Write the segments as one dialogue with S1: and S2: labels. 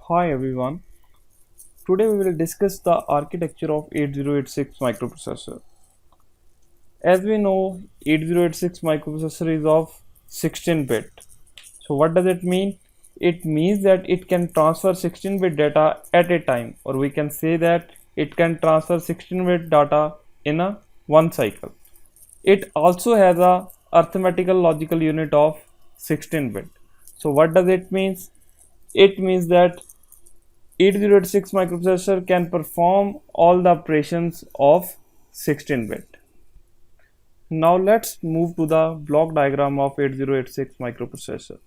S1: Hi everyone. Today we will discuss the architecture of 8086 microprocessor. As we know, 8086 microprocessor is of 16-bit. So what does it mean? It means that it can transfer 16-bit data at a time, or we can say that it can transfer 16-bit data in a one cycle. It also has a arithmetical logical unit of 16-bit. So what does it mean? It means that 8086 microprocessor can perform all the operations of 16-bit. Now let's move to the block diagram of 8086 microprocessor.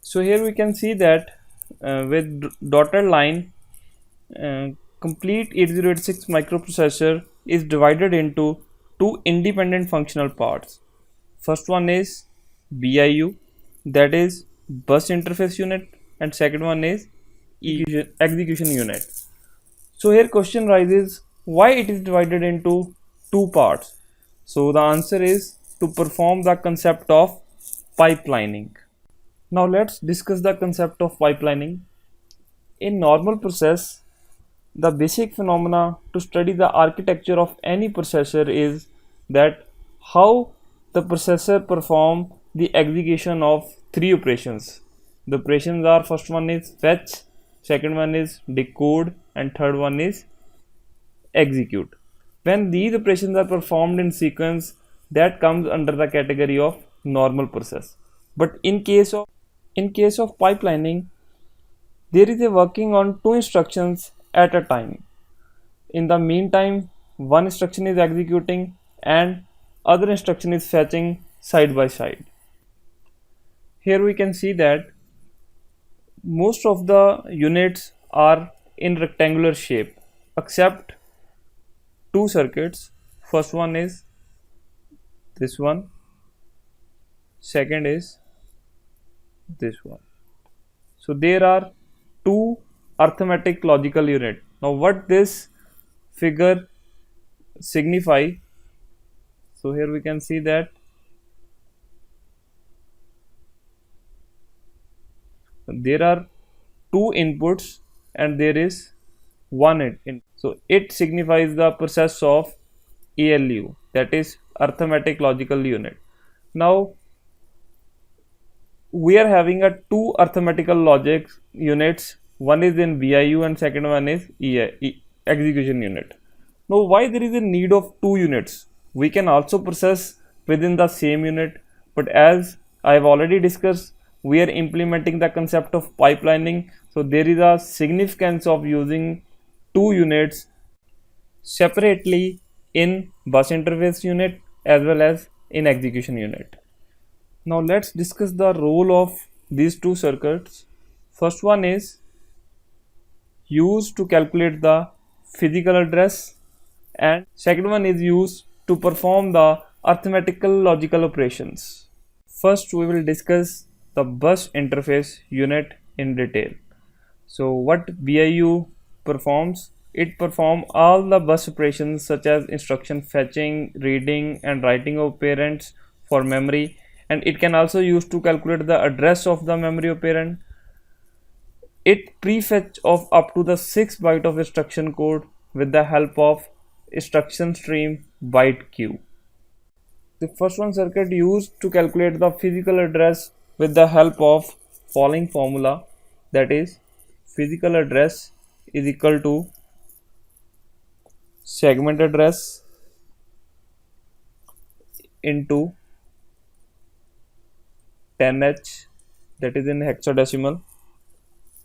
S1: So here we can see that with dotted line, complete 8086 microprocessor is divided into two independent functional parts. First one is BIU, that is bus interface unit, and second one is execution unit. So here question rises, why it is divided into two parts? So the answer is to perform the concept of pipelining. Now let's discuss the concept of pipelining. In normal process, the basic phenomena to study the architecture of any processor is that how the processor perform the execution of three operations. The operations are, first one is fetch, second one is decode, and third one is execute. When these operations are performed in sequence, that comes under the category of normal process. But in case of pipelining, there is a working on two instructions at a time. In the meantime, one instruction is executing and other instruction is fetching side by side. Here we can see that most of the units are in rectangular shape except two circuits. First one is this one, second is this one. So there are two arithmetic logical unit. Now what this figure signify? So here we can see that there are two inputs and there is one in. So it signifies the process of ALU, that is arithmetic logical unit. Now we are having a two arithmetical logic units. One is in BIU and second one is execution unit. Now why there is a need of two units? We can also process within the same unit, but as I have already discussed, we are implementing the concept of pipelining, so there is a significance of using two units separately in bus interface unit as well as in execution unit. Now let's discuss the role of these two circuits. First one is used to calculate the physical address and second one is used to perform the arithmetical logical operations. First we will discuss the bus interface unit in detail. So what BIU performs? It performs all the bus operations such as instruction fetching, reading and writing of parents for memory, and it can also use to calculate the address of the memory operand. It prefetch of up to the 6 byte of instruction code with the help of instruction stream byte queue. The first one circuit used to calculate the physical address with the help of following formula, that is physical address is equal to segment address into 10h, that is in hexadecimal,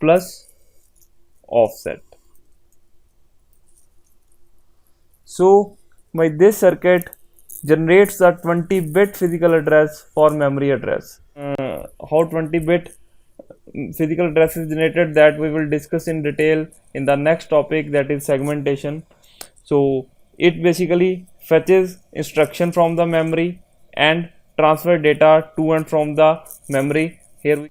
S1: plus offset. So by this circuit generates the 20-bit physical address for memory address. How 20-bit physical address is generated, that we will discuss in detail in the next topic, that is segmentation. So it basically fetches instruction from the memory and transfer data to and from the memory. Here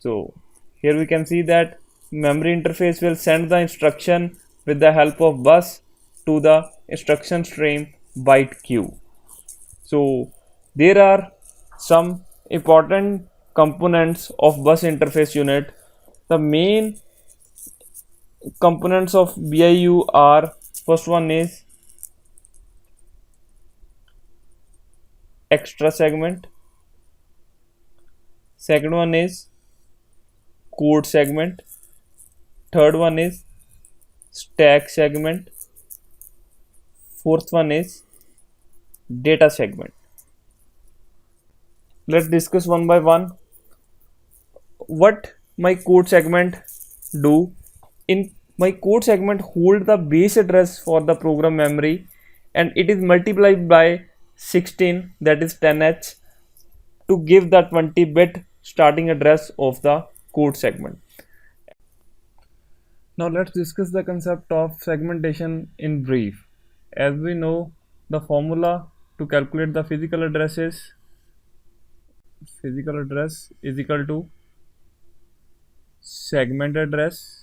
S1: we can see that memory interface will send the instruction with the help of bus to the instruction stream byte queue. So there are some important components of bus interface unit. The main components of BIU are, first one is extra segment, second one is code segment, third one is stack segment, fourth one is data segment. Let's discuss one by one. What my code segment do? In my code segment hold the base address for the program memory, and it is multiplied by 16, that is 10h, to give the 20-bit starting address of the code segment. Now let's discuss the concept of segmentation in brief. As we know, the formula to calculate the physical address is equal to segment address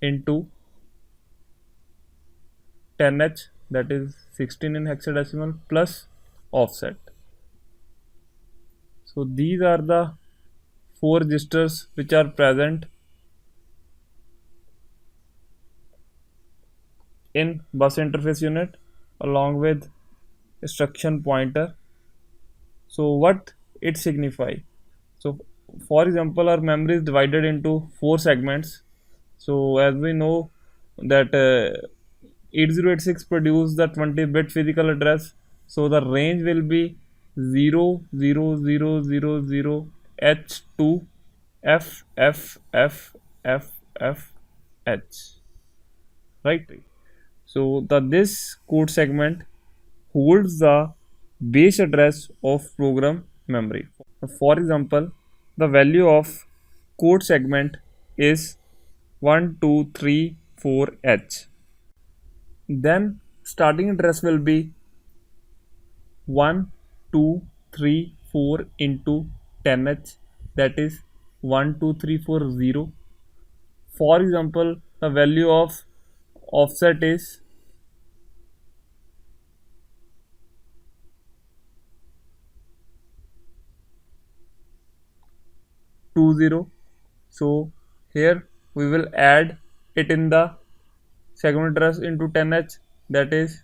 S1: into 10h, that is 16 in hexadecimal, plus offset. So these are the four registers which are present in bus interface unit along with instruction pointer. So what it signify? So for example, our memory is divided into four segments. So as we know that 8086 produce the 20-bit physical address, so the range will be 00000 h to f f f f f h, right? So this code segment holds the base address of program memory. For example, the value of code segment is 1234h. Then starting address will be 1234 into 10h, that is 12340. For example, the value of offset is 20. So here we will add it in the segment address into 10h, that is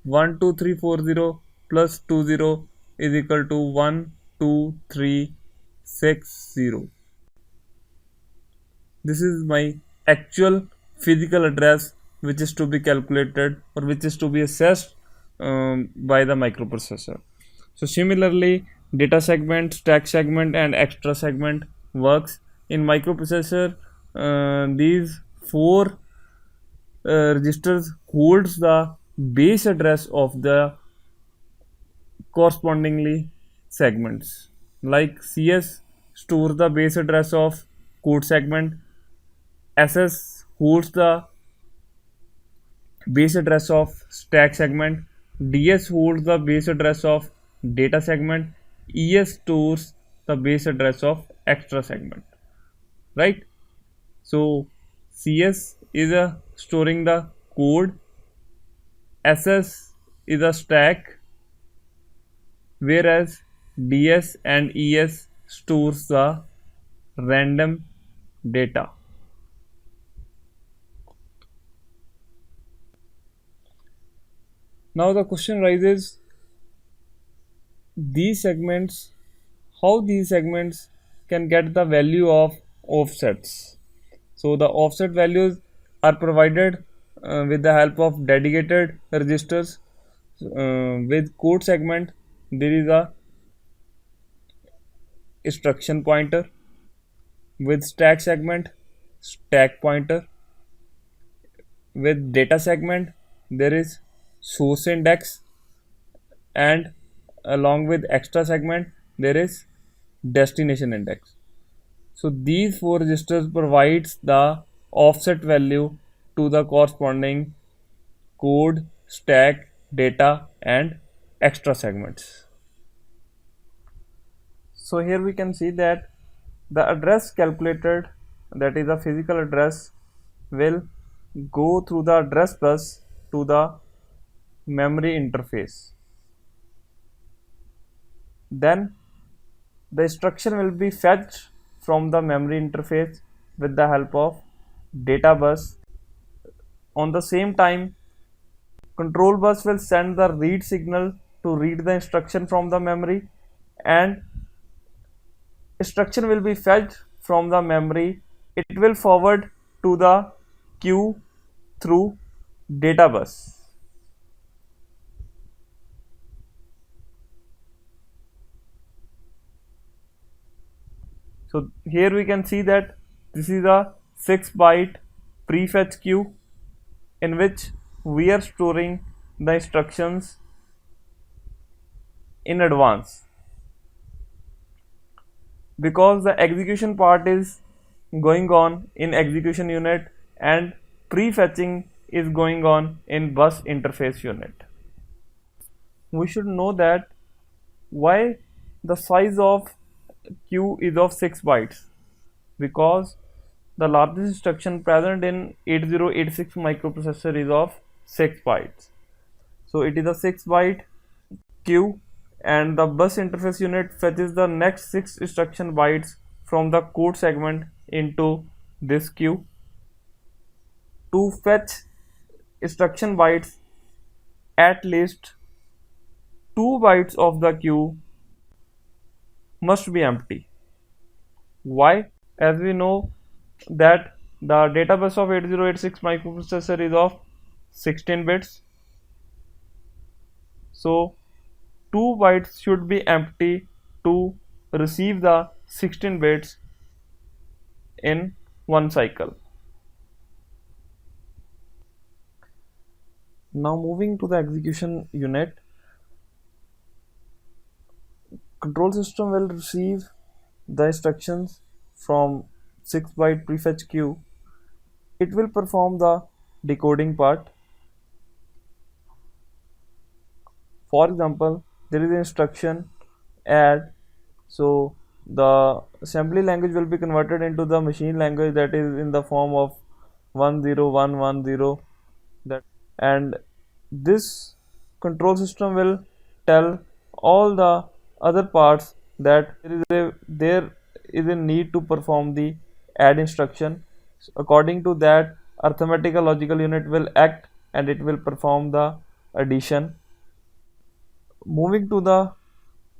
S1: 12340 plus 20 is equal to 12360. This is my actual physical address which is to be calculated or which is to be assessed by the microprocessor. So similarly, data segment, stack segment and extra segment works in microprocessor. These four registers holds the base address of the correspondingly segments. Like CS stores the base address of code segment, SS holds the base address of stack segment, DS holds the base address of data segment, ES stores the base address of extra segment, right? So CS is storing the code, SS is a stack, whereas DS and ES stores the random data. Now the question arises, how these segments can get the value of offsets. So the offset values are provided with the help of dedicated registers. With code segment there is a instruction pointer, with stack segment stack pointer, with data segment there is source index, and along with extra segment there is destination index. So these four registers provides the offset value to the corresponding code, stack, data and extra segments. So here we can see that the address calculated, that is the physical address, will go through the address bus to the memory interface. Then the instruction will be fetched from the memory interface with the help of data bus. On the same time, control bus will send the read signal to read the instruction from the memory, and instruction will be fetched from the memory. It will forward to the queue through data bus. So here we can see that this is a 6-byte prefetch queue in which we are storing the instructions in advance, because the execution part is going on in execution unit and prefetching is going on in bus interface unit. We should know that why the size of queue is of 6 bytes, because the largest instruction present in 8086 microprocessor is of 6 bytes. So it is a 6-byte queue, and the bus interface unit fetches the next 6 instruction bytes from the code segment into this queue. To fetch instruction bytes, at least 2 bytes of the queue must be empty. Why? As we know that the data bus of 8086 microprocessor is of 16 bits. So 2 bytes should be empty to receive the 16 bits in one cycle. Now moving to the execution unit, control system will receive the instructions from 6-byte prefetch queue. It will perform the decoding part. For example, there is an instruction add, so the assembly language will be converted into the machine language, that is in the form of 10110, that, and this control system will tell all the other parts that there is a need to perform the add instruction. According to that, arithmetical logical unit will act and it will perform the addition. Moving to the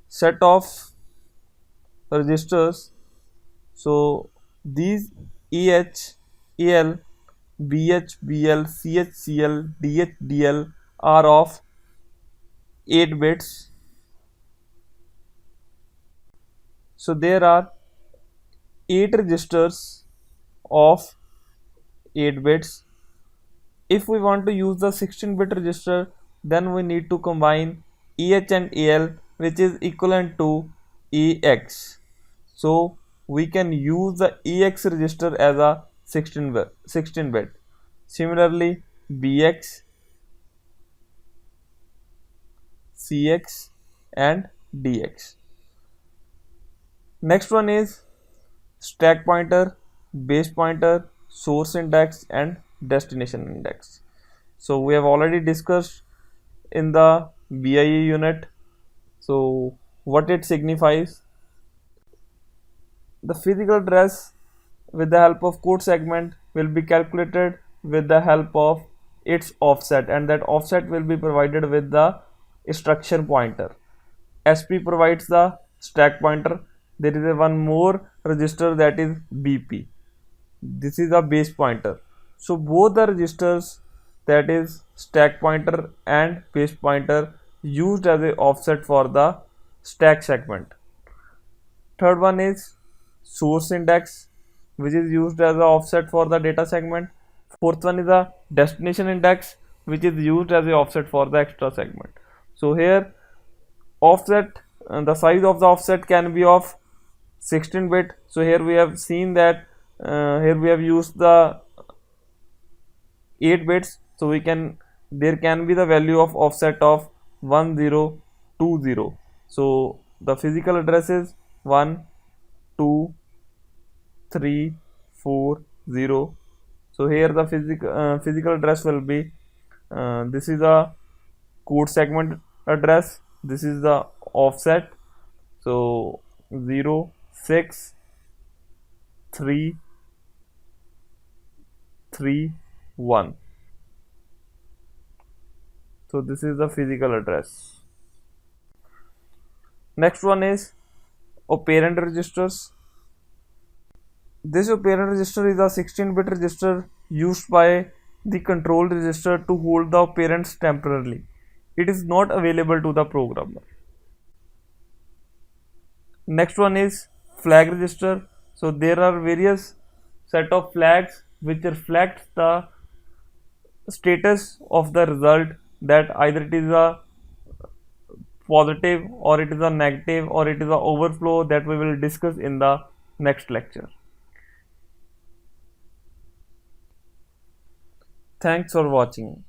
S1: set of registers, so these EH, EL, BH, BL, CH, CL, DH, DL are of 8 bits. So there are 8 registers of 8 bits. If we want to use the 16-bit register, then we need to combine EH and EL, which is equivalent to EX. So we can use the EX register as a 16 bit. Similarly, BX, CX and DX. Next one is stack pointer, base pointer, source index and destination index. So we have already discussed in the BIE unit. So what it signifies: the physical address with the help of code segment will be calculated with the help of its offset, and that offset will be provided with the instruction pointer. SP provides the stack pointer. There is a one more register, that is BP. This is a base pointer. So both the registers, that is stack pointer and base pointer, used as a offset for the stack segment. Third one is source index, which is used as a offset for the data segment. Fourth one is a destination index, which is used as a offset for the extra segment. So here offset, the size of the offset can be of 16 bit. So here we have seen that here we have used the 8 bits, so there can be the value of offset of 1020. So the physical address is 1 2 3 4 0. So here the physical address will be this is a code segment address, this is the offset. So 0 6 3 3 1. So this is the physical address. Next one is operand registers. This operand register is a 16-bit register used by the control register to hold the operands temporarily. It is not available to the programmer. Next one is flag register. So there are various set of flags which reflect the status of the result, that either it is a positive or it is a negative or it is a overflow, that we will discuss in the next lecture. Thanks for watching.